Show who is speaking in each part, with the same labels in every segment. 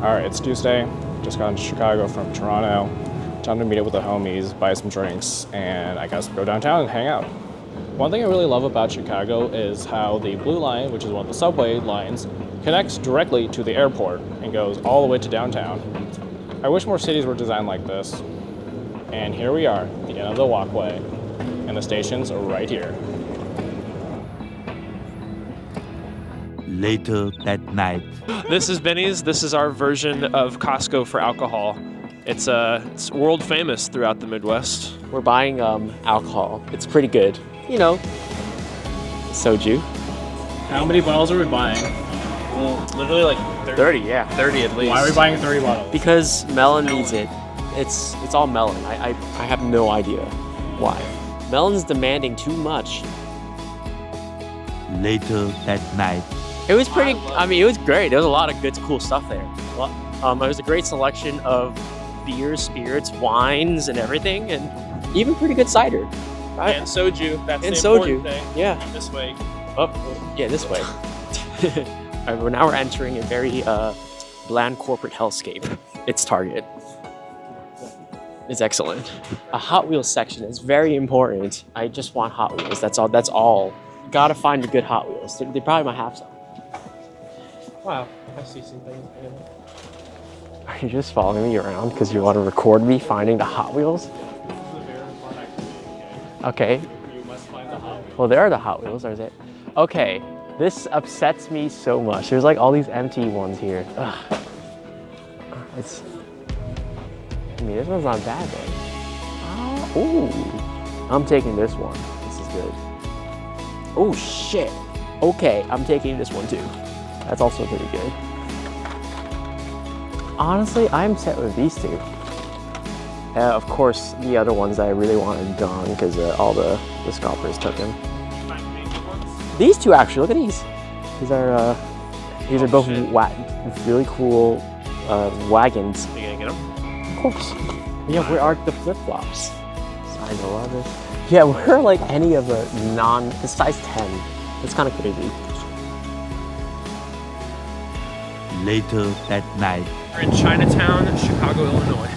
Speaker 1: Alright, it's Tuesday. Just got into Chicago from Toronto. Time to meet up with the homies, buy some drinks, and I guess go downtown and hang out. One thing I really love about Chicago is how the Blue Line, which is one of the subway lines, connects directly to the airport and goes all the way to downtown. I wish more cities were designed like this. And here we are, at the end of the walkway, and the stations are right here.
Speaker 2: Later that night.
Speaker 3: This is Benny's. This is our version of Costco for alcohol. It's world famous throughout the Midwest.
Speaker 4: We're buying alcohol. It's pretty good. You know, soju.
Speaker 1: How many bottles are we buying?
Speaker 3: Well, literally like
Speaker 4: 30, yeah.
Speaker 3: 30 at least.
Speaker 1: Why are we buying 30 bottles?
Speaker 4: Because Melon needs it. It's all Melon. I have no idea why. Melon's demanding too much.
Speaker 2: Later that night.
Speaker 4: It was pretty, I mean, it was great. There was a lot of good, cool stuff there. It was a great selection of beers, spirits, wines, and everything, and even pretty good cider. Right?
Speaker 3: And soju. That's
Speaker 4: and
Speaker 3: the
Speaker 4: soju.
Speaker 3: important thing.
Speaker 4: Yeah.
Speaker 3: This way.
Speaker 4: Oh, yeah, this way. Now we're entering a very bland corporate hellscape. It's Target. It's excellent. A Hot Wheels section is very important. I just want Hot Wheels. That's all. That's all. You gotta find a good Hot Wheels. They probably might have some.
Speaker 3: Wow, I see some things.
Speaker 4: Are you just following me around because you want to record me finding the Hot Wheels? Okay.
Speaker 1: You must find the Hot Wheels.
Speaker 4: Well, there are the Hot Wheels, is it? Okay. This upsets me so much. There's like all these empty ones here. Ugh. I mean, this one's not bad though. Ooh. I'm taking this one. This is good. Oh shit. Okay, I'm taking this one too. That's also pretty good. Honestly, I'm set with these two. Of course, the other ones that I really wanted gone because all the scalpers took them. These two actually, look at these. These are both really cool wagons.
Speaker 3: Are you gonna get them?
Speaker 4: Of course. Yeah, where are the flip-flops? Size 11. Yeah, we're like any of the it's size 10. It's kind of crazy.
Speaker 2: Later that night.
Speaker 3: We're in Chinatown, Chicago, Illinois.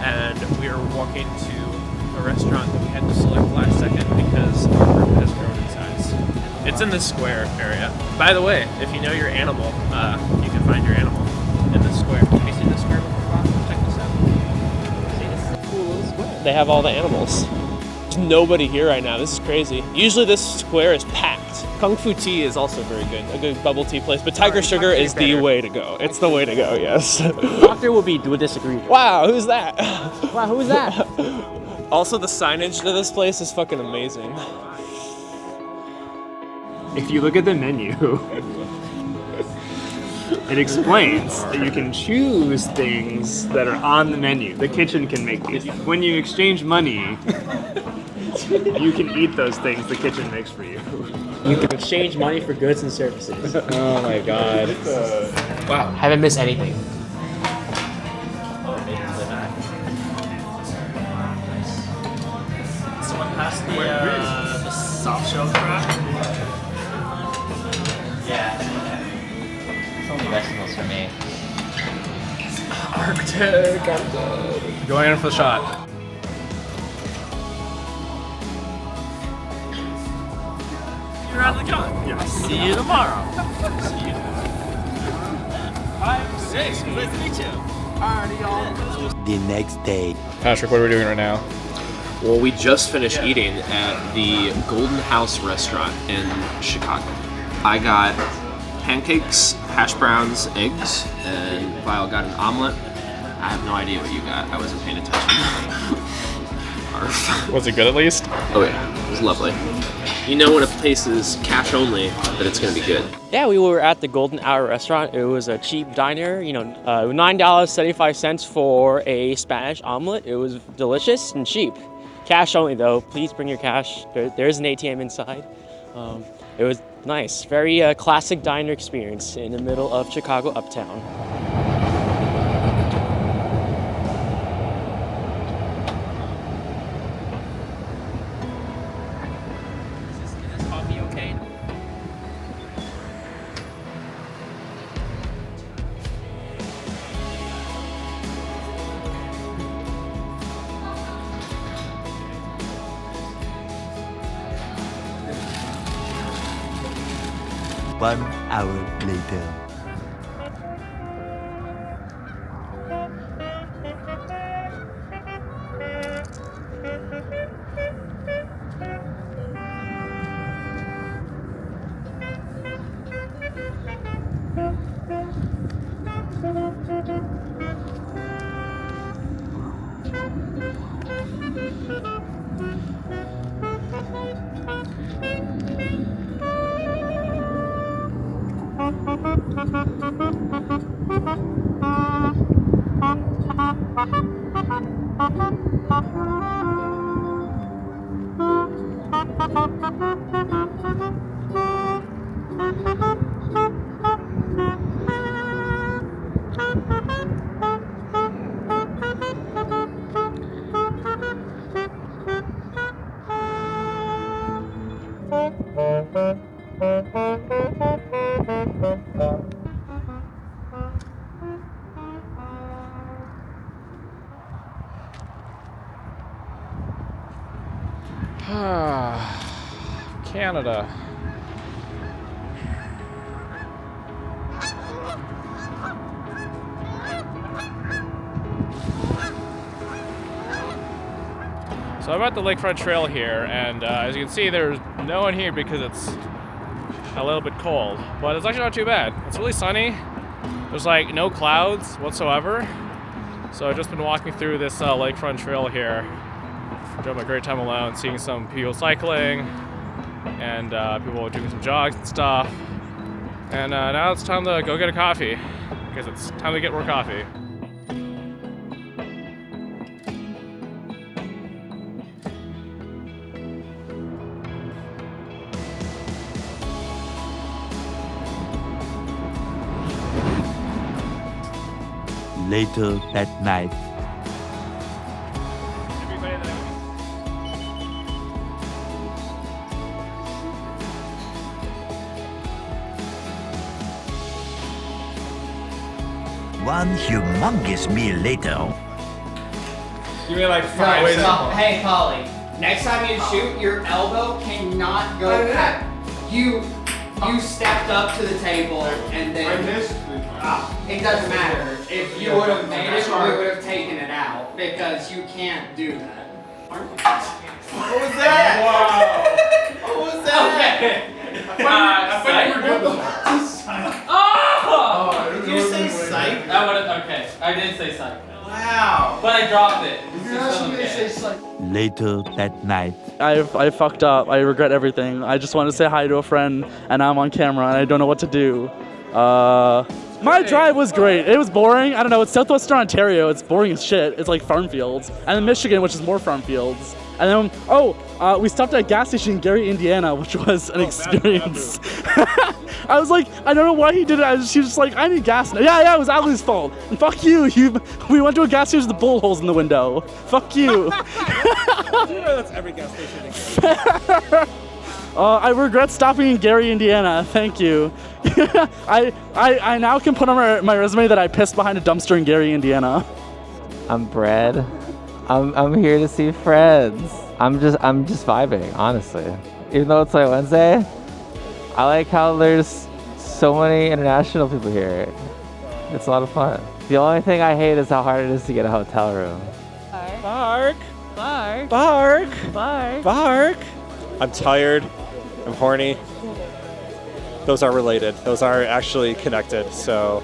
Speaker 3: And we are walking to a restaurant that we had to select last second because our group has grown in size. It's in the square area. By the way, if you know your animal, you can find your animal in the square. Have you seen the square before, Bob? Check this out. See this cool little square? They have all the animals. There's nobody here right now. This is crazy. Usually this square is packed. Kung Fu Tea is also very good, a good bubble tea place. But Tiger Sugar is the way to go. It's the way to go, yes.
Speaker 4: Doctor would disagree.
Speaker 3: Wow, who's that?
Speaker 4: Wow, who's that?
Speaker 3: Also, the signage to this place is fucking amazing.
Speaker 1: If you look at the menu, it explains that you can choose things that are on the menu. The kitchen can make these. When you exchange money, you can eat those things the kitchen makes for you.
Speaker 4: You can exchange money for goods and services.
Speaker 1: Oh my god.
Speaker 4: Wow. Haven't missed anything.
Speaker 3: Someone passed the soft shell crab.
Speaker 5: Yeah. Only vegetables for me.
Speaker 1: Arctic, I'm dead. Going in for the shot.
Speaker 3: You're out of the gun.
Speaker 1: Yeah.
Speaker 3: See you tomorrow. See you. 5, 6. Nice to meet you. Alrighty, y'all.
Speaker 2: The next day.
Speaker 1: Patrick, what are we doing right now?
Speaker 6: Well, we just finished eating at the Golden House restaurant in Chicago. I got pancakes, hash browns, eggs, and Vile got an omelet. I have no idea what you got. I wasn't paying attention. Arf.
Speaker 1: Was it good at least?
Speaker 6: Oh yeah, it was lovely. You know when a place is cash only, that it's gonna be good.
Speaker 4: Yeah, we were at the Golden Hour restaurant. It was a cheap diner, you know, $9.75 for a Spanish omelet. It was delicious and cheap. Cash only though, please bring your cash. There is an ATM inside. It was nice, very classic diner experience in the middle of Chicago uptown. Is this coffee okay?
Speaker 2: 1 hour later.
Speaker 1: Canada. So I'm at the lakefront trail here, and as you can see, there's no one here because it's a little bit cold, but it's actually not too bad. It's really sunny. There's like no clouds whatsoever. So I've just been walking through this lakefront trail here. Enjoying my great time alone, seeing some people cycling and people doing some jogs and stuff. And now it's time to go get a coffee because it's time to get more coffee.
Speaker 2: Later that night. One humongous meal later.
Speaker 7: Give me like 5
Speaker 5: Guys, stop. Hey, Polly. Next time you shoot, your elbow cannot go back. You stepped up to the table and then.
Speaker 7: I missed
Speaker 5: It doesn't matter. If you would have made it, we would have taken it out because you can't do that.
Speaker 7: What was that? Wow. What was that?
Speaker 5: Okay.
Speaker 7: I thought you were doing the
Speaker 5: Oh!
Speaker 7: Did you say psych?
Speaker 5: That would have. Okay, I did say psych.
Speaker 7: Wow.
Speaker 5: But I dropped it.
Speaker 7: You're actually gonna say psych.
Speaker 2: Later that night.
Speaker 8: I fucked up. I regret everything. I just wanted to say hi to a friend, and I'm on camera, and I don't know what to do. My drive was great. It was boring. I don't know. It's Southwestern Ontario. It's boring as shit. It's like farm fields. And then Michigan, which is more farm fields. And then, we stopped at a gas station in Gary, Indiana, which was an experience. I was like, I don't know why he did it. She was just like, I need gas now. Yeah, it was Ali's fault. And fuck you. We went to a gas station with the bull holes in the window. Fuck you.
Speaker 7: That's every gas station.
Speaker 8: I regret stopping in Gary, Indiana. Thank you. I now can put on my resume that I pissed behind a dumpster in Gary, Indiana.
Speaker 9: I'm Brad. I'm here to see friends. I'm just vibing, honestly. Even though it's like Wednesday, I like how there's so many international people here. It's a lot of fun. The only thing I hate is how hard it is to get a hotel room.
Speaker 10: Bark. Bark. Bark. Bark. Bark. I'm tired. I'm horny. Those are related. Those are actually connected. So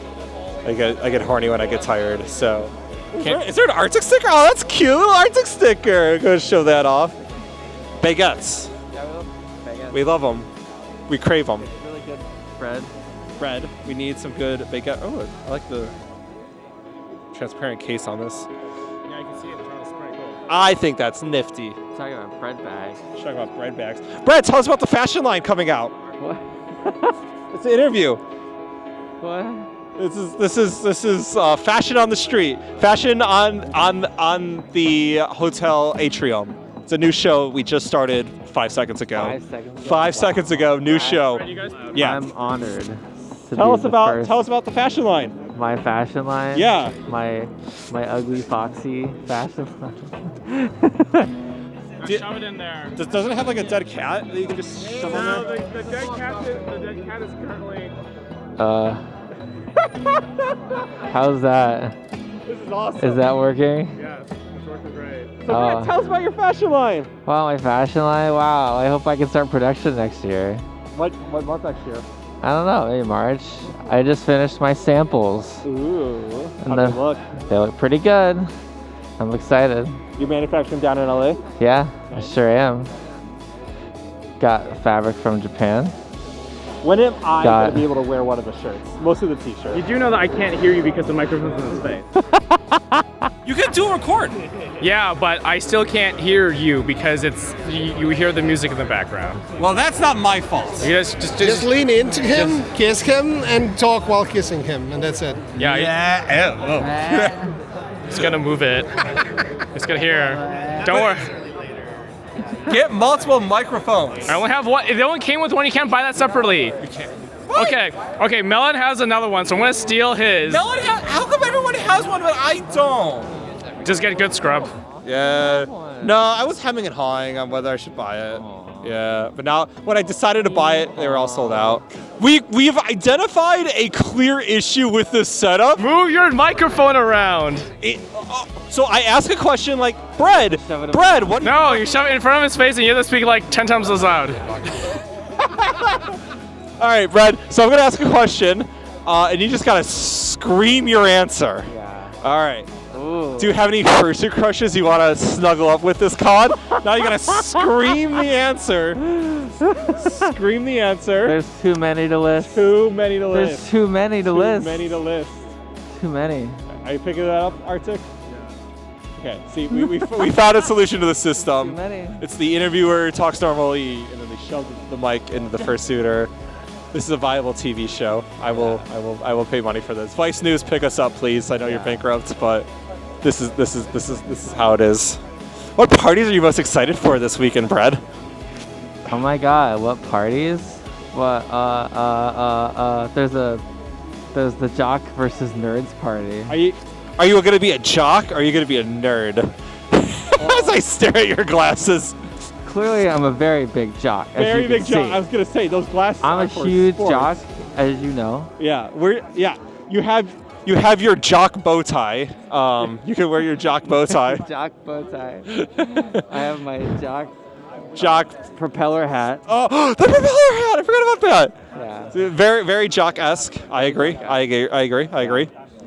Speaker 10: I get horny when I get tired. So is there an Arctic sticker? Oh, that's cute. Little Arctic sticker. Go show that off. Baguettes.
Speaker 9: Yeah, we love baguettes.
Speaker 10: We love them. We crave them.
Speaker 9: Really good bread.
Speaker 10: Bread. We need some good baguette. Oh, I like the transparent case on this.
Speaker 1: Yeah, you can see it. It's pretty cool.
Speaker 10: I think that's nifty.
Speaker 9: Talking about bread bags.
Speaker 10: Talking about bread bags. Brad, tell us about the fashion line coming out.
Speaker 9: What?
Speaker 10: It's an interview.
Speaker 9: What?
Speaker 10: This is fashion on the street. Fashion on the hotel atrium. It's a new show we just started 5 seconds ago.
Speaker 9: 5 seconds ago.
Speaker 10: 5 seconds ago, new show. Yeah.
Speaker 9: I'm honored.
Speaker 10: Tell us about the fashion line.
Speaker 9: My fashion line.
Speaker 10: Yeah.
Speaker 9: My ugly foxy fashion line.
Speaker 1: Shove it in there.
Speaker 10: Doesn't it have like a dead cat that you can just shove on
Speaker 1: No,
Speaker 10: there?
Speaker 1: the dead cat is currently.
Speaker 9: How's that?
Speaker 10: This is awesome.
Speaker 9: Is that working?
Speaker 1: Yes, it's working great.
Speaker 10: So Brad, tell us about your fashion line.
Speaker 9: Wow, my fashion line. Wow, I hope I can start production next year.
Speaker 10: What month next year?
Speaker 9: I don't know, maybe March. I just finished my samples.
Speaker 10: Ooh.
Speaker 9: And
Speaker 10: How do they look?
Speaker 9: They look pretty good. I'm excited.
Speaker 10: You manufacturing down in LA?
Speaker 9: Yeah, I sure am. Got fabric from Japan.
Speaker 10: When am I going to be able to wear one of the shirts? Most of the t-shirts.
Speaker 1: You do know that I can't hear you because the microphone's in his face.
Speaker 3: You can do a record.
Speaker 1: Yeah, but I still can't hear you because you hear the music in the background.
Speaker 3: Well, that's not my fault.
Speaker 1: You
Speaker 11: just lean into him, kiss him, and talk while kissing him, and that's it.
Speaker 1: Yeah. It's gonna move it. It's gonna hear. Don't worry.
Speaker 3: Get multiple microphones.
Speaker 1: I only have one. It only came with one. You can't buy that separately. You can't. Okay. Melon has another one, so I'm gonna steal his.
Speaker 3: Melon, how come everyone has one but I don't?
Speaker 1: Just get a good scrub.
Speaker 10: Yeah. No, I was hemming and hawing on whether I should buy it. Yeah, but now when I decided to buy it, they were all sold out. We've identified a clear issue with this setup.
Speaker 1: Move your microphone around.
Speaker 10: So I ask a question like, Bread, what?
Speaker 1: No, you shove it in front of his face and you have to speak like 10 times as loud.
Speaker 10: All right, Bread. So I'm gonna ask a question, and you just gotta scream your answer.
Speaker 9: Yeah.
Speaker 10: All right.
Speaker 9: Ooh.
Speaker 10: Do you have any fursuit crushes you want to snuggle up with this con? Now you're gonna scream the answer. Scream the answer.
Speaker 9: There's too many to list.
Speaker 10: Too many to list.
Speaker 9: There's too many to list.
Speaker 10: Too many to list.
Speaker 9: Too many.
Speaker 10: Are you picking that up, Arctic? Okay. See, we found a solution to the system.
Speaker 9: Too many.
Speaker 10: It's the interviewer talks normally, and then they shove the mic into the fursuiter. This is a viable TV show. I will pay money for this. Vice News, pick us up, please. I know you're bankrupt, but this is how it is. What parties are you most excited for this weekend, Brad?
Speaker 9: Oh my God! What parties? What? There's the jock versus nerds party.
Speaker 10: Are you going to be a jock? Or are you going to be a nerd? As I stare at your glasses.
Speaker 9: Clearly, I'm a very big jock.
Speaker 10: Very big jock. I was going to say those glasses.
Speaker 9: I'm a huge jock, as you know.
Speaker 10: Yeah, You have your jock bow tie. You can wear your jock bow tie.
Speaker 9: Jock bow tie. I have my jock propeller hat.
Speaker 10: Oh, the propeller hat! I forgot about that.
Speaker 9: Yeah.
Speaker 10: So very, very jock-esque. I agree.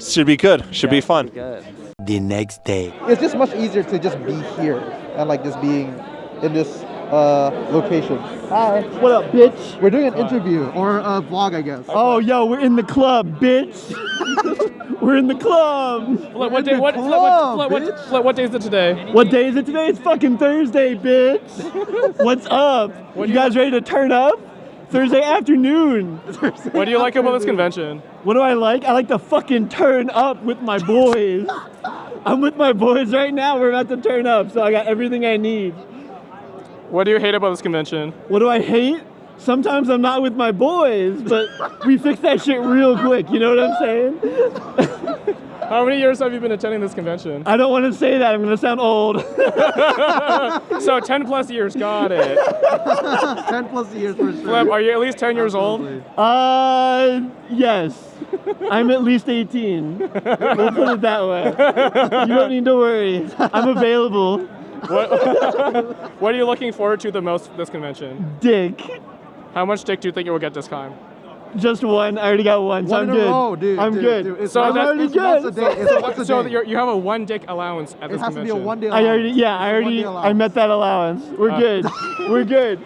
Speaker 10: Should be good. Should be fun.
Speaker 9: Good.
Speaker 2: The next day.
Speaker 12: It's just much easier to just be here and like just being in this location. Hi. What up, bitch? We're doing an interview or a vlog, I guess.
Speaker 13: Oh, yo, we're in the club, bitch. We're in the club.
Speaker 1: What day is it today?
Speaker 13: What day is it today? It's fucking Thursday, bitch. What's up? You guys ready to turn up? Thursday afternoon.
Speaker 1: What do you like about this convention?
Speaker 13: What do I like? I like to fucking turn up with my boys. I'm with my boys right now. We're about to turn up, so I got everything I need.
Speaker 1: What do you hate about this convention?
Speaker 13: What do I hate? Sometimes I'm not with my boys, but we fix that shit real quick. You know what I'm saying?
Speaker 1: How many years have you been attending this convention?
Speaker 13: I don't want to say that. I'm going to sound old.
Speaker 1: So 10 plus years, got it.
Speaker 12: 10 plus years for sure.
Speaker 1: Flip, are you at least 10 years old?
Speaker 13: Yes. I'm at least 18. We'll put it that way. You don't need to worry. I'm available.
Speaker 1: What are you looking forward to the most this convention?
Speaker 13: Dick.
Speaker 1: How much dick do you think you will get this time?
Speaker 13: Just one. I already got one, so I'm good. I'm good.
Speaker 1: I'm
Speaker 13: already good.
Speaker 1: So you have a one dick allowance at this convention.
Speaker 12: It has to be a one day allowance.
Speaker 13: I met that allowance. We're good. We're good.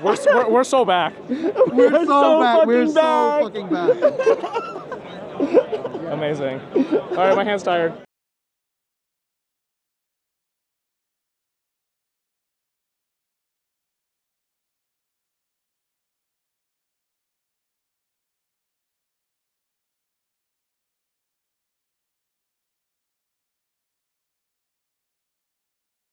Speaker 1: We're so back.
Speaker 13: We're so back. We're so
Speaker 12: fucking back.
Speaker 1: Amazing. All right, my hand's tired.